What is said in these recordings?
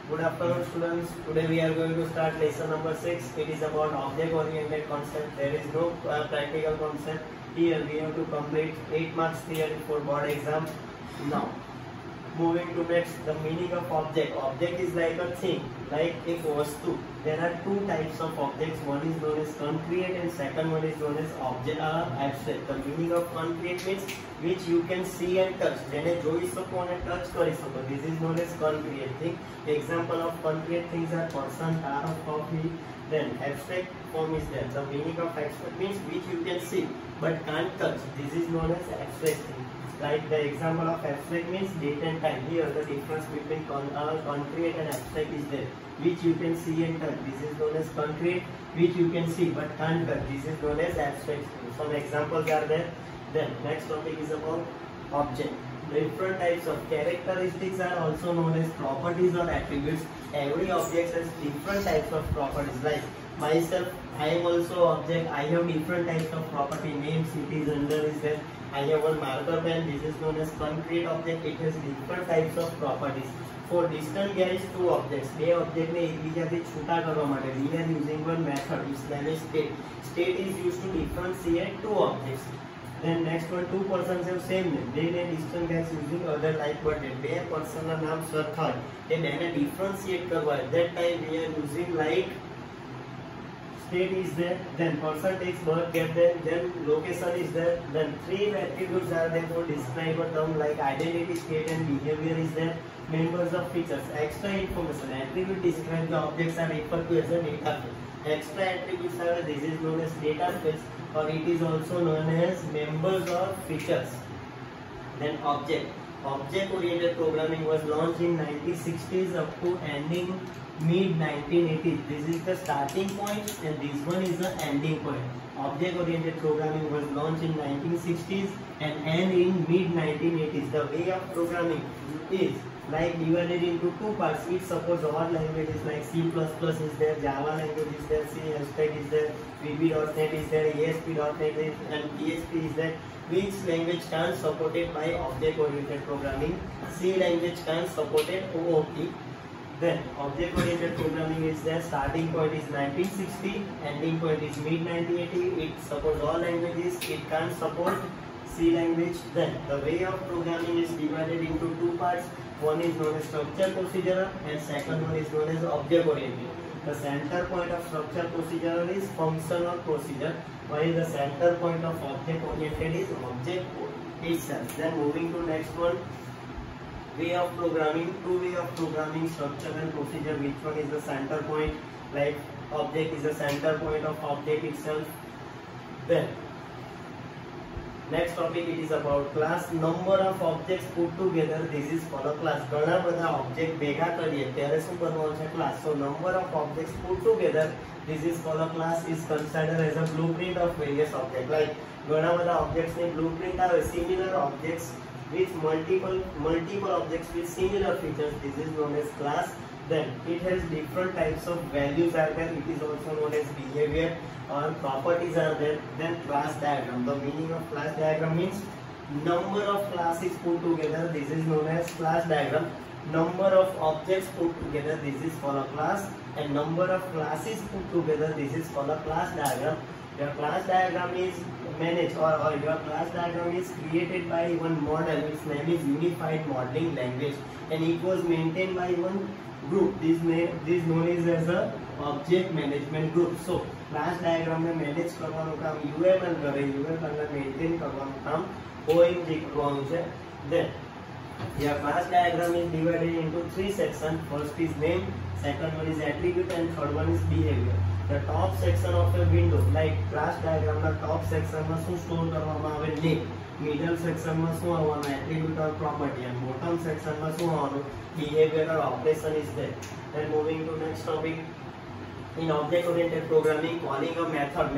Good afternoon, students. Today we are going to start lesson number 6. It is about object-oriented concept. There is no practical concept. Here we have to complete 8 marks theory for board exam. Now, moving to next, the meaning of object. Object is like a thing, like a vastu. There are two types of objects. One is known as concrete and second one is known as object abstract. The meaning of concrete means which you can see and touch. જેને જોઈ શકો અને touch કરી શકો. This is known as concrete thing. Example of concrete things are person, car, coffee. Then abstract form is there. The meaning of abstract means which you can see but can't touch. This is known as abstract thing. Like the example of abstract means date and time. Here the difference between concrete and abstract is there. Which you can see and touch. This is known as concrete. Which you can see but can't touch. This is known as abstract. Some examples are there. Then next topic is about object. Different types of characteristics are also known as properties or attributes. Every object has different types of properties. Like myself, I am also object. I have different types of property. Name, city, gender is there. I have one marker pen. This is known as concrete object. It has different types of properties. For distant there is two objects. બે object ને એકબીજાથી છૂટા કરવા માટે we are using one method. Its name is state. State is used to differentiate two objects. Then next one, two persons have same name. They name distant guys using other like button. બે person ના નામ સરખા હોય. તે બેને differentiate કરવા. At that time we are using like state is there, then person takes birth, get there, then location is there, then three attributes are there for describe a term like identity, state and behavior is there, members of features, extra information, attribute describe the objects are referred to as a data field. Extra attributes are, this is known as data fields or it is also known as members of features. Then object. Object-oriented programming was launched in 1960s up to ending mid 1980s. This is the starting point and this one is the ending point. Object-oriented programming was launched in 1960s and end in mid 1980s. The way of programming is like divided into two parts. It supports all languages like C++ is there, Java language is there, C Hashtag is there, VB.NET is there, ASP.NET is, and PHP is there. Which language can supported by object-oriented programming? C language can supported OOP. Then object-oriented programming is there. Starting point is 1960, ending point is mid 1980. It supports all languages. It can support C language. Then the way of programming is divided into two parts. One is known as structure procedural and second one is known as object-oriented. The center point of structure procedural is functional procedure, while the center point of object-oriented is object itself. Then moving to next one. Way of programming, two way of programming, structure and procedure. Which one is the center point? Like object is the center point of object itself. Then next topic, it is about class. Number of objects put together, this is called a class. ઘણા બધા object ભેગા કરીએ ત્યારે શું બનવાનું છે? class. So number of objects put together, this is called a class, is considered as a blueprint of various objects. Like ઘણા બધા objects ની blueprint આવે, similar objects with multiple objects with similar features. This is known as class. Then it has different types of values are there. It is also known as behavior or properties are there. Then class diagram. The meaning of class diagram means number of classes put together. This is known as class diagram. Number of objects put together. This is called a class. And number of classes put together. This is called a class diagram. Your class diagram is managed or your class diagram is created by one model. Its name is Unified Modeling Language and it was maintained by one group. This known as a object management group. So class diagram ને manage કરવાનું કામ UML કરે, UML ને maintain કરવાનું કામ OMG કરવાનું છે. Then your class diagram is divided into three sections. First is name, second one is attribute and third one is behavior. The top section of a window, like class diagram na top section માં શું store કરવામાં આવે? name. Middle section માં શું આવવાનું? attribute or property. And bottom section માં શું આવવાનું? behavior or operation is there. Then moving to next topic. In object-oriented programming, calling a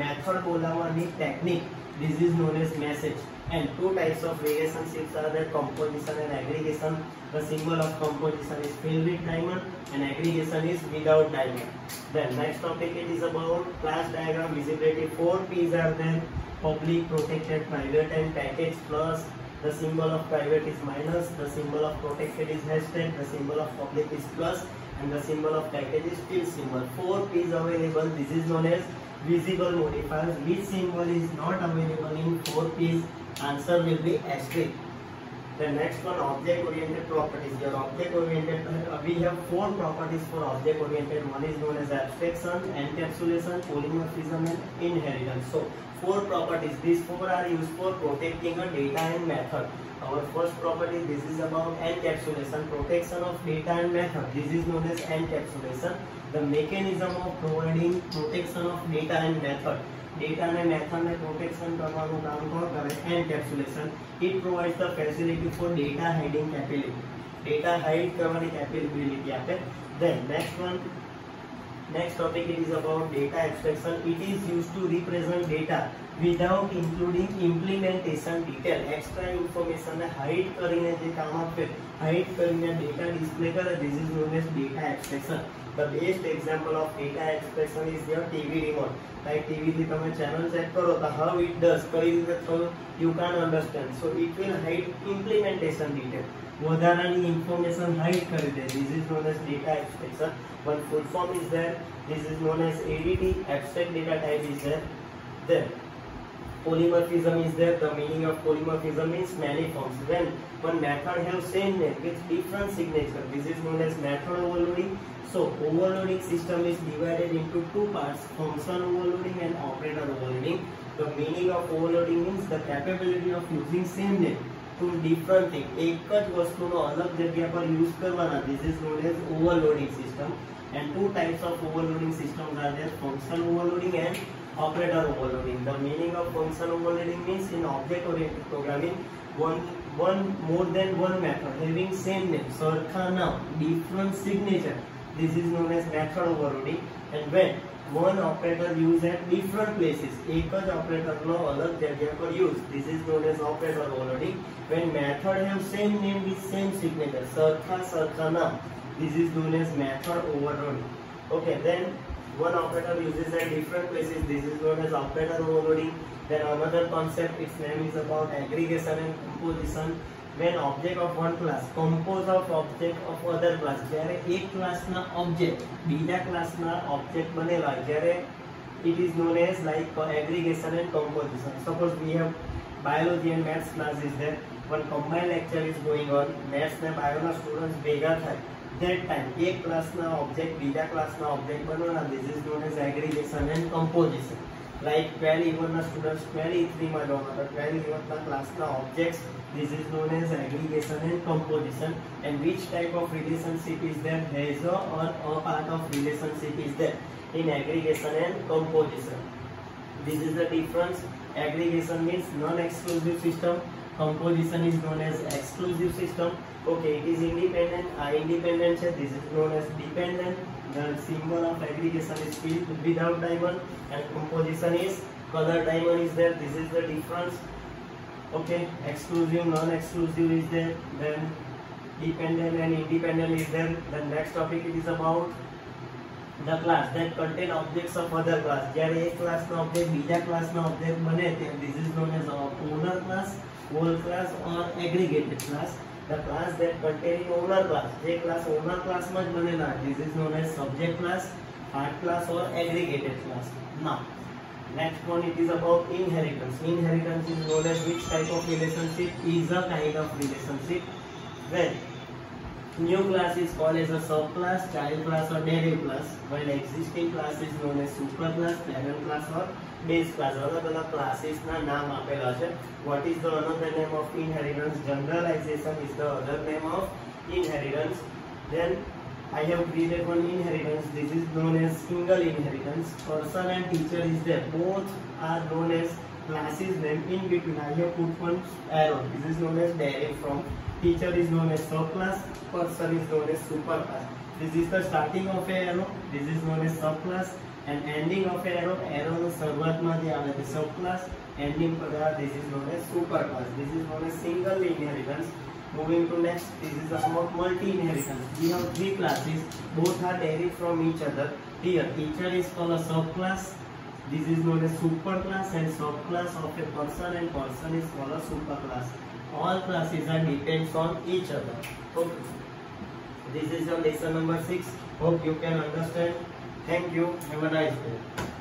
method બોલાવવાની technique. This is known as message. And two types of relationships are there, composition and aggregation. The symbol of composition is filled with diamond and aggregation is without diamond. Then next topic, it is about class diagram visibility. 4 P's are there: public, protected, private and package. Plus the symbol of private is minus, the symbol of protected is hashtag, the symbol of public is plus and the symbol of package is tilde symbol. 4 P's available. This is known as visible modifiers. Which symbol is not available in 4 P's? Answer will be asterisk. The next one, object oriented properties. Your object oriented, we have 4 properties for object oriented. One is known as abstraction, encapsulation, polymorphism and inheritance. So 4 properties. These 4 are used for protecting a data and method. Our first property, this is about encapsulation, protection of data and method. This is known as encapsulation. The mechanism of providing protection of data and method. Data and method ने protection करवानो काम कौन करे? Encapsulation. It provides the facility for data hiding capability. Data hide करवाने capability आते. Then next one, next topic, it is about data abstraction. It is used to represent data without including implementation detail. Extra information ने hide करीने जे काम आपके hide करीने data display करे. This is known as data abstraction. The best example of data abstraction is your TV remote. Like TV થી તમે channel check કરો તો how it does, કઈ રીતે થયું, you can't understand. So it will hide implementation detail. વધારાની information hide કરી દે. This is known as data abstraction. One full form is there. This is known as ADT, abstract data type is there. Then polymorphism is there. The meaning of polymorphism means many forms. When one method have same name with different signature, this is known as method overloading. So overloading system is divided into 2 parts, function overloading and operator overloading. The meaning of overloading means the capability of using same name to different thing. एक જ વસ્તુનો અલગ જગ્યા પર use કરવાના. This is known as overloading system. And 2 types of overloading systems are there, function overloading and operator overloading. The meaning of function overloading means in object oriented programming, one more than one method having same name, સરખા નામ, different signature. This is known as method overloading. And when one operator used at different places, एक જ operator નો અલગ જગ્યા પર use, this is known as operator overloading. When method have same name with same signature, સરખા નામ, this is known as method overloading. Okay, then one operator uses at different places, this is known as operator overloading. Then another concept, its name is about aggregation and composition. When object of one class compose of object of other class, જ્યારે એક ક્લાસના object બીજા ક્લાસના object બનેલા, જ્યારે it is known as like aggregation and composition. Suppose we have biology and maths class is there. One combined lecture is going on. Maths ને bio ના students ભેગા થાય. That time એક ક્લાસના object બીજા ક્લાસના object બનવાના. This is known as aggregation and composition. Like 12 E1 ના students 12 E3 માં જવાના, તો 12 E1 ના ક્લાસના objects, this is known as aggregation and composition. And which type of relationship is there? Has or a part of relationship is there in aggregation and composition. This is the difference. Aggregation means non-exclusive system. Composition is known as exclusive system. Okay, it is independent. Independent, this is known as dependent. The symbol of aggregation is filled without diamond, and composition is color diamond is there. This is the difference. Okay, exclusive, non-exclusive is there. Then dependent and independent is there. The next topic it is about the class that contain objects of other class. જ્યારે એક ક્લાસનો object બીજા ક્લાસનો object બને, this is known as owner class, whole class or aggregated class. The class that contain owner class, જે class owner class માં જ બનેલા, this is known as subject class, part class or aggregated class. Now next one, it is about inheritance. Inheritance is known as which type of relationship is a kind of relationship when new class is called as a subclass, child class or derivative class, while existing class is known as superclass, parent class or base class. अलग अलग classes ना नाम आपेला છે. What is the another name of inheritance? Generalization is the other name of inheritance. Then I have created one inheritance. This is known as single inheritance. Person and teacher is there. Both are known as classes name. In between I have put one arrow. This is known as derived from. Teacher is known as subclass. Person is known as superclass. This is the starting of a arrow. This is known as subclass. And ending of a arrow. Arrow નો શરૂઆતમાં જે આવે તે subclass. Ending પર this is known as superclass. This is known as single inheritance. Moving to next, this is about multi-inheritance. We have 3 classes, both are derived from each other. Here, teacher is called a subclass. This is known as superclass, and subclass of a person and person is called a superclass. All classes are depends on each other. Okay. This is your lesson number 6. Hope you can understand. Thank you. Have a nice day.